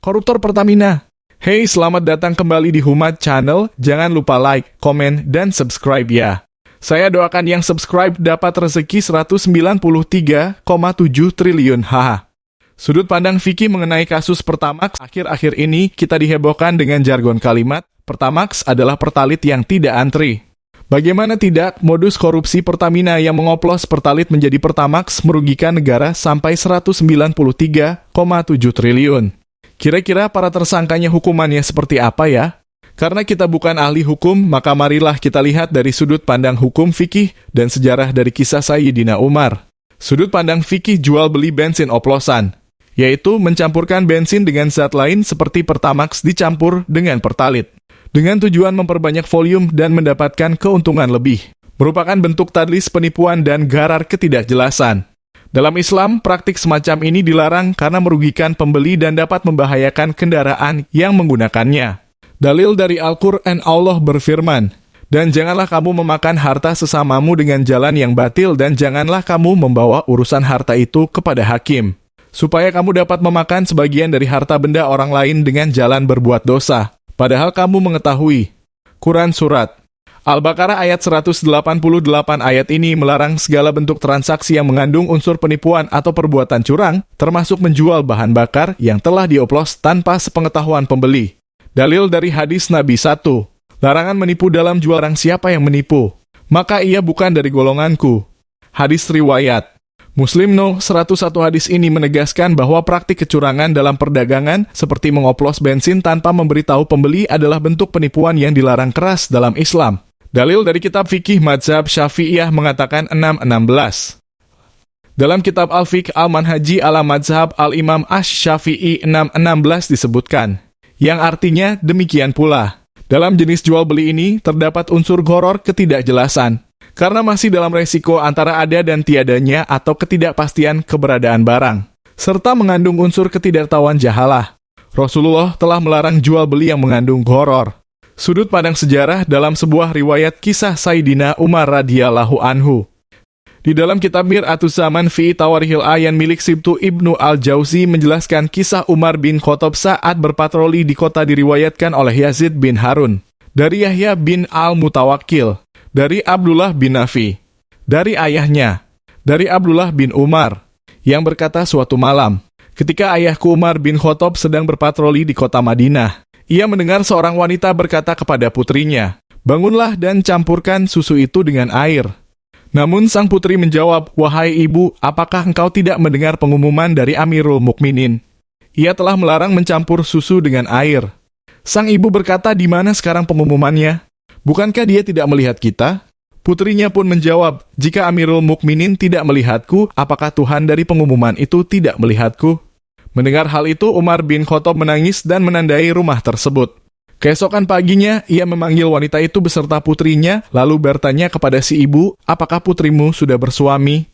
koruptor Pertamina. Hey, selamat datang kembali di Humat Channel. Jangan lupa like, komen, dan subscribe ya. Saya doakan yang subscribe dapat rezeki 193,7 triliun. Haha. Sudut pandang Vicky mengenai kasus Pertamax akhir-akhir ini kita dihebohkan dengan jargon kalimat Pertamax adalah pertalit yang tidak antri. Bagaimana tidak, modus korupsi Pertamina yang mengoplos pertalit menjadi Pertamax merugikan negara sampai 193,7 triliun. Kira-kira para tersangkanya hukumannya seperti apa ya? Karena kita bukan ahli hukum, maka marilah kita lihat dari sudut pandang hukum fikih dan sejarah dari kisah Sayyidina Umar. Sudut pandang fikih jual beli bensin oplosan, yaitu mencampurkan bensin dengan zat lain seperti Pertamax dicampur dengan pertalit, dengan tujuan memperbanyak volume dan mendapatkan keuntungan lebih. Merupakan bentuk tadlis penipuan dan garar ketidakjelasan. Dalam Islam, praktik semacam ini dilarang karena merugikan pembeli dan dapat membahayakan kendaraan yang menggunakannya. Dalil dari Al-Quran, Allah berfirman, "Dan janganlah kamu memakan harta sesamamu dengan jalan yang batil, dan janganlah kamu membawa urusan harta itu kepada hakim, supaya kamu dapat memakan sebagian dari harta benda orang lain dengan jalan berbuat dosa, padahal kamu mengetahui." Quran Surat Al-Baqarah ayat 188 ayat ini melarang segala bentuk transaksi yang mengandung unsur penipuan atau perbuatan curang, termasuk menjual bahan bakar yang telah dioplos tanpa sepengetahuan pembeli. Dalil dari hadis Nabi 1. Larangan menipu dalam jual barang siapa yang menipu, maka ia bukan dari golonganku. Hadis riwayat Muslim No 101 hadis ini menegaskan bahwa praktik kecurangan dalam perdagangan seperti mengoplos bensin tanpa memberitahu pembeli adalah bentuk penipuan yang dilarang keras dalam Islam. Dalil dari kitab fikih Mazhab Syafi'iyah mengatakan 6:16. Dalam kitab Al-Fiqh Al-Manhaji ala Mazhab Al-Imam Ash-Syafi'i 6:16 disebutkan, yang artinya demikian pula. Dalam jenis jual beli ini terdapat unsur gharar ketidakjelasan, karena masih dalam resiko antara ada dan tiadanya atau ketidakpastian keberadaan barang, serta mengandung unsur ketidaktahuan jahalah. Rasulullah telah melarang jual beli yang mengandung gharar. Sudut pandang sejarah dalam sebuah riwayat kisah Sayyidina Umar radhiyallahu anhu. Di dalam kitab Mir'atuz Zaman fi Tawarihil Ayan milik Sibtu Ibnu Al-Jauzi menjelaskan kisah Umar bin Khattab saat berpatroli di kota diriwayatkan oleh Yazid bin Harun, dari Yahya bin Al-Mutawakkil, dari Abdullah bin Nafi, dari ayahnya, dari Abdullah bin Umar, yang berkata suatu malam, ketika ayahku Umar bin Khattab sedang berpatroli di kota Madinah, ia mendengar seorang wanita berkata kepada putrinya, "Bangunlah dan campurkan susu itu dengan air." Namun sang putri menjawab, "Wahai ibu, apakah engkau tidak mendengar pengumuman dari Amirul Mukminin? Ia telah melarang mencampur susu dengan air." Sang ibu berkata, "Di mana sekarang pengumumannya? Bukankah dia tidak melihat kita?" Putrinya pun menjawab, "Jika Amirul Mukminin tidak melihatku, apakah Tuhan dari pengumuman itu tidak melihatku?" Mendengar hal itu, Umar bin Khattab menangis dan menandai rumah tersebut. Keesokan paginya, ia memanggil wanita itu beserta putrinya, lalu bertanya kepada si ibu, "Apakah putrimu sudah bersuami?"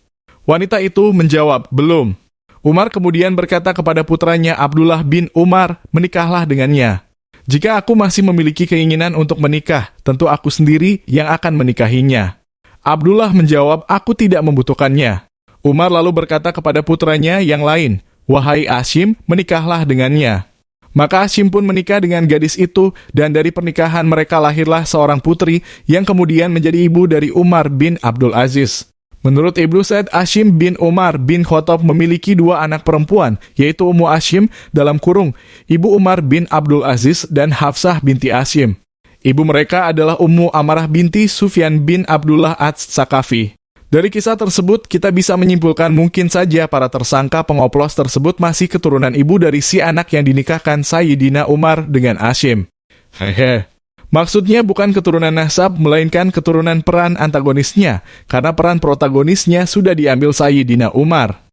Wanita itu menjawab, "Belum." Umar kemudian berkata kepada putranya Abdullah bin Umar, "Menikahlah dengannya. Jika aku masih memiliki keinginan untuk menikah, tentu aku sendiri yang akan menikahinya." Abdullah menjawab, "Aku tidak membutuhkannya." Umar lalu berkata kepada putranya yang lain, "Wahai Asyim, menikahlah dengannya." Maka Asyim pun menikah dengan gadis itu, dan dari pernikahan mereka lahirlah seorang putri yang kemudian menjadi ibu dari Umar bin Abdul Aziz. Menurut Ibnu Sa'd, Asyim bin Umar bin Khattab memiliki dua anak perempuan, yaitu Ummu Asyim dalam kurung, ibu Umar bin Abdul Aziz, dan Hafsah binti Asyim. Ibu mereka adalah Ummu Amarah binti Sufyan bin Abdullah Ats-Sakafi. Dari kisah tersebut, kita bisa menyimpulkan mungkin saja para tersangka pengoplos tersebut masih keturunan ibu dari si anak yang dinikahkan Sayyidina Umar dengan Asyim. Hehe. Maksudnya bukan keturunan nasab, melainkan keturunan peran antagonisnya, karena peran protagonisnya sudah diambil Sayyidina Umar.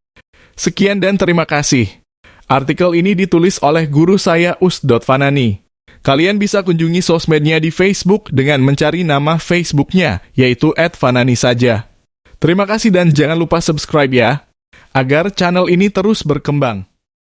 Sekian dan terima kasih. Artikel ini ditulis oleh guru saya Us.Fanani. Kalian bisa kunjungi sosmednya di Facebook dengan mencari nama Facebooknya, yaitu @fanani saja. Terima kasih dan jangan lupa subscribe ya, agar channel ini terus berkembang.